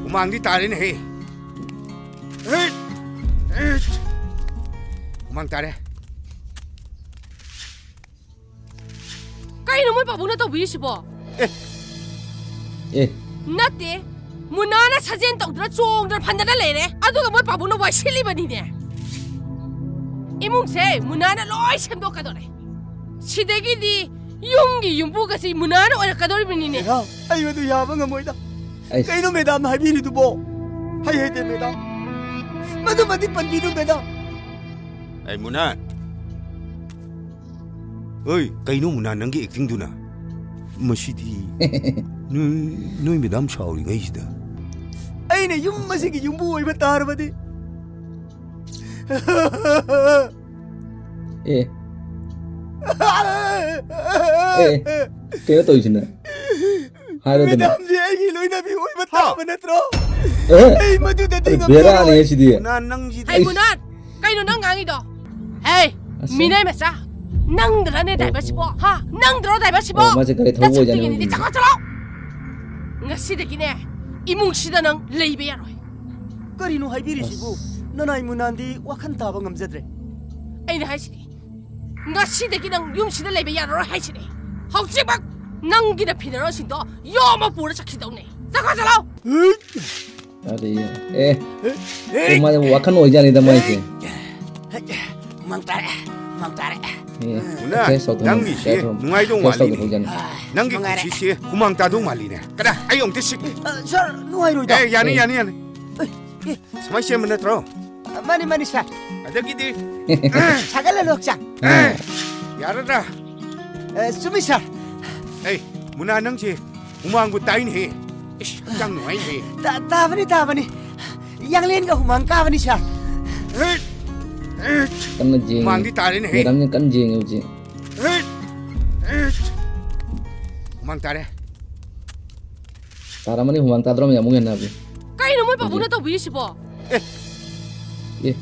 우망디 따르네 해. 우망 따래. 까이는 뭘 바보나 또 위시보. 예. 나때 문화나 사진 떡들 종들 판단을 내네. 아두가 뭘 바보나 와 실리버니네. 이몽세 문화나 로이 샘도가더래. 시댁이디 용기 용부가서 문화나 어렵가더리버니네. 야, 아이고도 야방아 뭐이다. 까이노 매담 하비리도 뭐. 하이헤데 매담. 마도 마디 반비도 매담. 아이 문화. 어이, 까이노 문화 능게 액팅두나. 뭐시디. 너희 매담 차오리가 있다. 아이네 윤마시기 윤부 오이바 따르바디. 예. 예. 그거 또 있네. 하루 되네. 매담 제기 로이나비 오이바 따르바네 들어. 에? 에이 마도 대딩 베라 아니에요, 시디. 문화 능지. 아이 문화 까이노 năng 강이도. 에이 미나이 마사. năng 들어네 다이버시보. 하, năng 들어 다이버시보. 맞아, 그래 더워 보이잖아. 나 잠깐 들어. ngasidagiне imungsida nang leibe yaroi 까리노 하이비리시고 너나이 문안디 와칸 따바 ngamjadre. aina haisini ngasidagi nang yumsida leibe yaroi haisini haujiba nangina pinaro sindo yoma pura chakidone zakajalo 아리. 예. 엄마 와칸 오이잖아, 뭐이지. 망따레. 예. 문화 낭기시 누아이동 말리네. 낭기 구시시 구망 따동 말리네. 그래, 아이 엉태식. 샤 누아이로이다. 에, 야니. 스마이시 문화 들어. 마니 샤. 아저기디. 자갈레 럭장. 야르다. 수미샤. 에이, 문화 능지 구망구 따이네. 장 누아이네. 따바니. 양렌가 후망 까바니 샤. Kan jing. Mang đi tà đến Người đám kan jing yêu chị. Mang tà đây. Tara mani humang tadrom ya mungkin nabi. 까이는 뭘 바보나 또 위시보 예.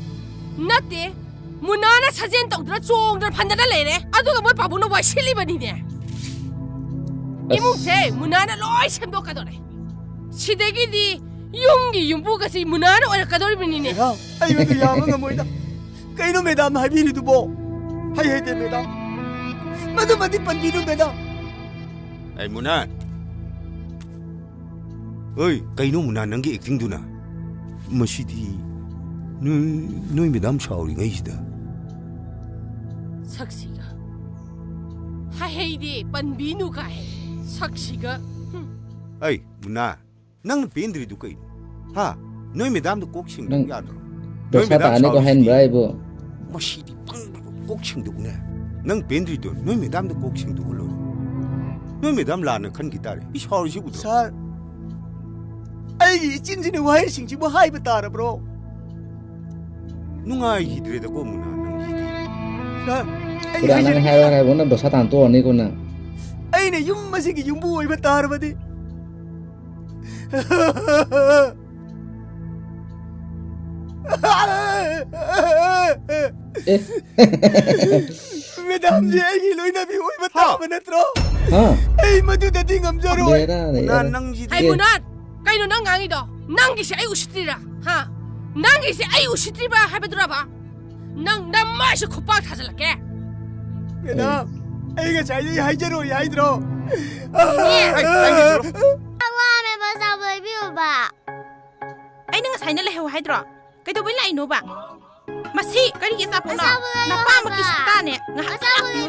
나때 문화나 사진 떡들 종들 판단을 내네. 아두가 뭘 바보나 와 실리버니네. 이몽세 문화나 로이 샘도가더래. 시댁이디 용기 용부가서 문화나 어렵가더리버니네. 야, 아이고도 야방아 뭐이다. 까이노 매담 하비리도 뭐. 하이헤데 매담. 마도 마디 반비도 매담. Ai 문화. 어이, 까이노 문화 능게 액팅두나. 뭐시디. 너희 매담 차오리가 있다. 석시가 하헤이디 반비누가 해. 석시가 아이, 문화. nang pendri du kai. Ha, 너희 매담도 꼭 챙겨 야도. Dosa ta ane ko hand bribe. 뭐시디 꼭 챙겨두네. 능 pendri도 너희 매담도 꼭 챙겨두고. 너희 매담 라는 큰 기타래. 이 샤워시부터. 살. 아이 찐진이 와이 싱지 뭐 하이브 따라 브로. 누가 이들에다 고문아 능지디. 살. Udah anak hai bona dosa tanto ni ko na. 아이네 윤마시기 윤부 오이바 따르바디. 매담 제기 로이나비 오이바 따르바네 들어. 에이 마도 대딩 ngamjaro. Bera ne. 나 능지디. 아이 문화 까이노 năng 강이도 낭기시 아이 우시트리라. 하, 낭기시 아이 우시트리바 하베드라바. 낭 남마시 코빡 타질게. 매담. 아이가 자이 하이제로 야이 들어. Mẹ bà sao với biểu bà Ai nang sai na leho haidro. Kai do bilai no ba. Masi kari ya sa pula. Na pa makista ne. Nga ha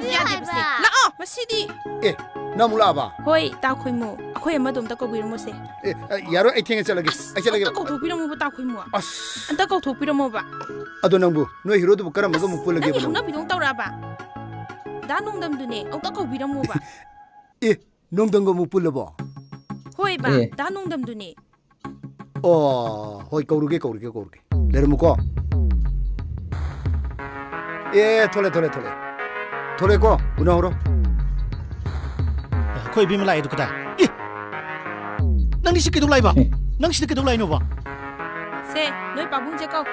ya de bse. La oh masi di. 에 나물아봐 Hoi ta khoi mu. Akhoi ma dum ta ko biru mo se. 에 야로 에팅에 잘라게 아잘라게 Ta ko thok biru mo ta khoi mu. 아스 Anta ko thok biru mo ba. 아도 낭부 너 히로도 못 가라 먹어 못 볼게 Nang 봐 hang na bidong taw ra ba. Da nong dam du ne. Ang ta ko biru mo ba. 에 농던 거못 불러봐 Hoi ba. Eh. Da nong dam du ne. 호이 거우르게 내려먹고 예 토레 토레고 운하오로 Koi bim lai du kada. Nang di sikit ulai ba? Nang sikit ulai no ba? Se, noi pa bung je ko.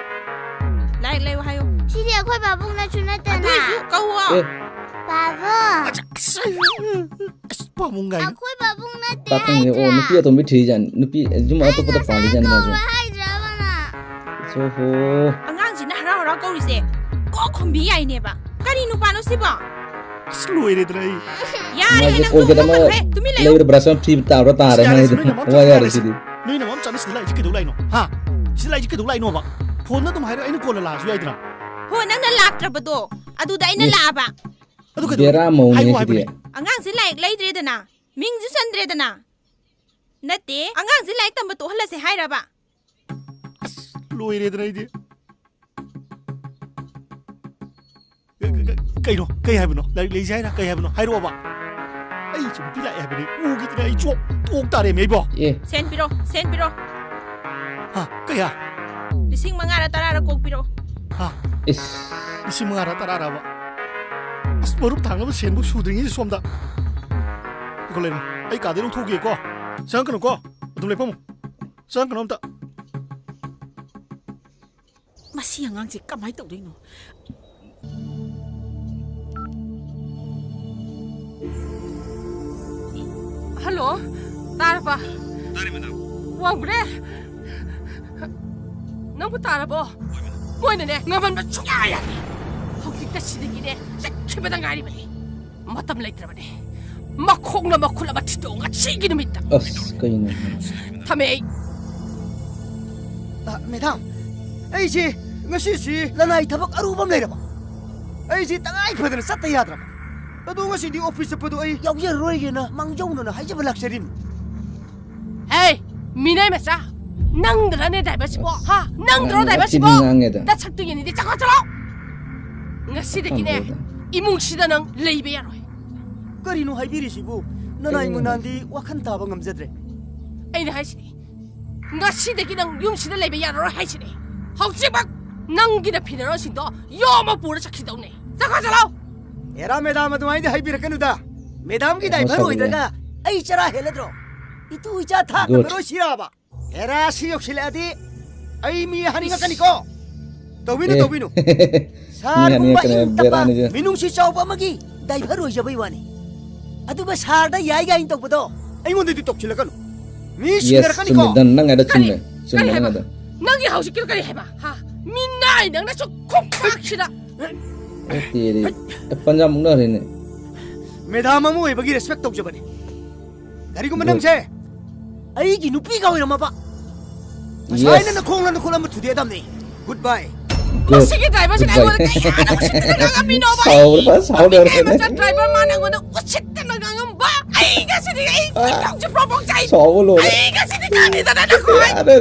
Lai lai wa hayo. Chị thì khôi bà bung ra chú nó tên Dui à su ko wa. Eh. 바보. pamunga ino. 아코이 바보나 때. Pakang ni oh nupi atau miti jan nupi juma atau pada pali jan maje. 하이드라바나. So ho. ꯑꯉꯥꯡꯁꯤꯅ ꯍꯔꯥꯎ ꯍꯔꯥꯎ ꯀꯧꯔꯤꯁꯦ ꯀꯣꯛ ꯈꯨꯝꯕꯤ ꯌꯥꯏꯅꯦꯕ ꯀꯔꯤ ꯅꯨꯄꯥꯅꯣ ꯁꯤꯕꯣ Loiredra ai. ꯌꯥꯔꯦ Maje ꯅꯪ kol kita ma tumꯤ ꯂꯩꯌꯨ lewat berasa trip tahu tahu mana itu. Wah ya di sini. Noina mam chana sidla iji kedulai no. Ha. Sidla iji kedulai no ba. Phone na tum hairo aina call la su yaidra. ꯍꯣ ꯅꯪꯅ ꯂꯥꯛꯇ꯭ꯔꯕꯗꯣ ꯑꯗꯨꯗ ꯑꯩꯅ ꯂꯥꯛꯑꯕ Adu Biara mau ni sih dia. ꯑꯉꯥꯡꯁꯦ ꯂꯥꯏꯔꯤꯛ ꯂꯩꯇ꯭ꯔꯦꯗꯅ ꯃꯤꯡꯁꯨ ꯆꯟꯗ꯭ꯔꯦꯗꯅ ꯅꯠꯇꯦ ꯑꯉꯥꯡꯁꯦ ꯂꯥꯏꯔꯤꯛ ꯇꯝꯕ ꯇꯣꯛꯍꯜꯂꯁꯦ ꯍꯥꯏꯔꯕ Loiredra ai di. Kaino kai haibno. Lai jai na kai haibno. Hairo ba. Ai chum pila ai habini. Ugi tra ai chok tok tare me bo. Eh. ꯁꯦꯟ ꯄꯤꯔꯣ ꯁꯦꯟ ꯄꯤꯔꯣ Ha. Kaya. 5,000ꯔ 10,000ꯔ ꯀꯣꯛ ꯄꯤꯔꯣ Ha. Is. Isi mangara tarara ba. As marup thangaba senbu sudringi somda. Ikolen. Ai ka de lu thogi ko. Sang kanu ko. Adum lepam. Sang kanu amta. ꯃꯁꯤ ꯑꯉꯥꯡꯁꯦ ꯀꯃꯥꯏ ꯇꯧꯗꯣꯏꯅꯣ ꯍꯜꯂꯣ ꯇꯥꯔꯕ ꯇꯥꯔꯦ ꯃꯦꯗꯥꯝ ꯋꯥꯡꯕ꯭ꯔꯦ ꯅꯪꯕꯨ ꯇꯥꯔꯕꯣ ꯃꯣꯏꯅꯅꯦ ꯉꯝꯍꯟꯕ ꯁꯨꯡꯌꯥ ꯌꯥꯗꯦ ꯍꯧꯖꯤꯛꯇ ꯁꯤꯗꯒꯤꯅꯦ ꯆꯠꯈꯤꯕꯗ ꯉꯥꯏꯔꯤꯕꯅꯤ ꯃꯇꯝ ꯂꯩꯇ꯭ꯔꯕꯅꯦ ꯃꯈꯣꯡꯅ ꯃꯈꯨꯠ ꯑꯃ ꯊꯤꯗꯣꯛ ꯉꯁꯤꯒꯤ ꯅꯨꯃꯤꯠꯇ As kaino. ꯊꯝꯃꯦ ꯑꯩ 매담 ꯑꯩꯁꯤ ꯉꯁꯤꯁꯤ ꯂꯅꯥꯏ ꯊꯕꯛ ꯑꯔꯨꯕ ꯑꯃ ꯂꯩꯔꯕ ꯑꯩꯁꯤ ꯇꯉꯥꯏ ꯐꯗꯅ ꯆꯠꯇ ꯌꯥꯗ꯭ꯔꯕ ꯑꯗꯣ ꯉꯁꯤꯗꯤ ꯑꯣꯐꯤꯁ ꯆꯠꯄꯗꯣ ꯑꯩ ꯌꯥꯎꯖꯔꯔꯣꯏꯒꯦꯅ ꯃꯥꯡꯖꯧꯅꯅ ꯍꯥꯏꯖꯕ ꯂꯥꯛꯆꯔꯤꯝꯅꯤ ꯍꯦ ꯃꯤꯅꯥꯏ ꯃꯆꯥ ꯅꯪꯗ꯭ꯔꯅꯦ ꯗ꯭ꯔꯥꯏꯚꯔꯁꯤꯕꯣ ꯍꯥ ꯅꯪꯗ꯭ꯔꯣ ꯗ꯭ꯔꯥꯏꯚꯔꯁꯤꯕꯣ Ngangeda. ꯅꯁꯛꯇꯨ ꯌꯦꯡꯅꯤꯡꯗꯦ ꯆꯠꯈ꯭ꯔꯣ ꯆꯠꯂꯣ ꯉꯁꯤꯗꯒꯤꯅꯦ 이뭉시다 ꯅꯪ ꯂꯩꯕ ꯌꯥꯔꯣꯏ ꯀꯔꯤꯅꯣ ꯍꯥꯏꯕꯤꯔꯤꯁꯤꯕꯨ ꯅꯅꯥꯏ ꯃꯨꯅꯥꯟꯗꯤ ꯋꯥꯈꯟ ꯇꯥꯕ ꯉꯝꯖꯗ꯭ꯔꯦ ꯑꯩꯅ ꯍꯥꯏꯁꯤꯅꯤ ꯉꯁꯤꯗꯒꯤ ꯅꯪ ꯌꯨꯝꯁꯤꯗ ꯂꯩꯕ ꯌꯥꯔꯔꯣꯏ ꯍꯥꯏꯁꯤꯅꯤ ꯍꯧꯖꯤꯛꯃꯛ ꯅꯪꯒꯤꯅ ꯐꯤꯅꯔꯣꯁꯤꯡꯗꯣ ꯌꯣꯝꯃ ꯄꯨꯔ ꯆꯠꯈꯤꯗꯧꯅꯦ ꯆꯠꯈ꯭ꯔꯣ ꯆꯠꯂꯣ 에라 매담 ꯑꯗꯨꯃꯥꯏꯅ ꯍꯥꯏꯕꯤꯔꯛꯀꯅꯨꯗ 매담ꯒꯤ ꯗꯥꯏꯚꯔ ꯑꯣꯏꯗ꯭ꯔꯒ ꯑꯩ ꯆꯔꯥ ꯍꯦꯜꯂꯗ꯭ꯔꯣ ꯏꯇꯨ ꯏꯆꯥ ꯊꯥꯛꯅꯕꯔꯣ ꯁꯤꯔꯥꯕ 에라 ꯁꯤ ꯌꯧꯁꯤꯜꯂꯛꯑꯗꯤ ꯑꯩ ꯃꯤ ꯍꯥꯅꯤꯡꯉꯛꯀꯅꯤꯀꯣ ꯇꯧꯕꯤꯅꯨ ꯇꯧꯕꯤꯅꯨ ꯁꯥꯔꯒꯨꯝꯕ ꯏꯪ ꯇꯞꯄ ꯃꯤꯅꯨꯡꯁꯤ ꯆꯥꯎꯕ ꯑꯃꯒꯤ ꯗꯥꯏꯚꯔ ꯑꯣꯏꯖꯕꯩ ꯋꯥꯅꯤ ꯑꯗꯨꯒ ꯁꯥꯔꯗ ꯌꯥꯏ ꯒꯥꯏꯅ ꯇꯧꯕꯗꯣ ꯑꯩꯉꯣꯟꯗꯗꯤ ꯇꯧꯁꯤꯜꯂꯛꯀꯅꯨ ꯃꯤ Yes, ꯁꯤꯟꯅꯔꯛꯀꯅꯤꯀꯣ sumber dan nang ada sumber. Sumber nang ada. ꯅꯪꯒꯤ ꯍꯧꯖꯤꯛꯀꯤ ꯀꯔꯤ ꯍꯥꯏꯕ ꯍꯥ ꯃꯤꯅꯥꯏ ꯅꯪꯅꯁꯨ ꯈꯣꯡꯄꯥꯛꯁꯤꯗ Tiri. Panjang muna rin eh. 매담 ꯑꯃ ꯑꯣꯏꯕꯒꯤ ꯔꯦꯁꯄꯦꯛ ꯇꯧꯖꯕꯅꯤ ꯀꯔꯤꯒꯨꯝꯕ ꯅꯪꯁꯦ ꯑꯩꯒꯤ ꯅꯨꯄꯤꯒ ꯑꯣꯏꯔꯝꯃꯕ ꯉꯁꯥꯏꯅ ꯅꯈꯣꯡꯅ ꯅꯈꯣꯡ ꯑꯃ ꯊꯨꯗꯦꯛꯑꯗꯝꯅꯤ ꯒꯨꯗ ꯕꯥꯏ Good. ꯃꯁꯤꯒꯤ ꯗ꯭ꯔꯥꯏꯚꯔꯁꯤꯅ ꯑꯩꯉꯣꯟꯗ ꯀꯌꯥꯗ ꯎꯁꯤꯠꯇꯅ ꯉꯥꯡꯉꯝꯃꯤꯅꯣꯕ Saudara ꯃꯆꯥ ꯗ꯭ꯔꯥꯏꯚꯔ ꯃꯥꯅ ꯑꯩꯉꯣꯟꯗ ꯎꯁꯤꯠꯇꯅ ꯉꯥꯡꯉꯝꯕ ꯑꯩ ꯉꯁꯤꯗꯤ ꯑꯩ ꯈꯣꯏꯗꯧꯁꯦ ꯄ꯭ꯔꯣꯛ ꯄ꯭ꯔꯣꯛ ꯆꯥꯏ Saudara. ꯑꯩ ꯉꯁꯤꯗꯤ ꯈꯪꯉꯤꯗꯅ ꯅꯈꯣꯏ Ada.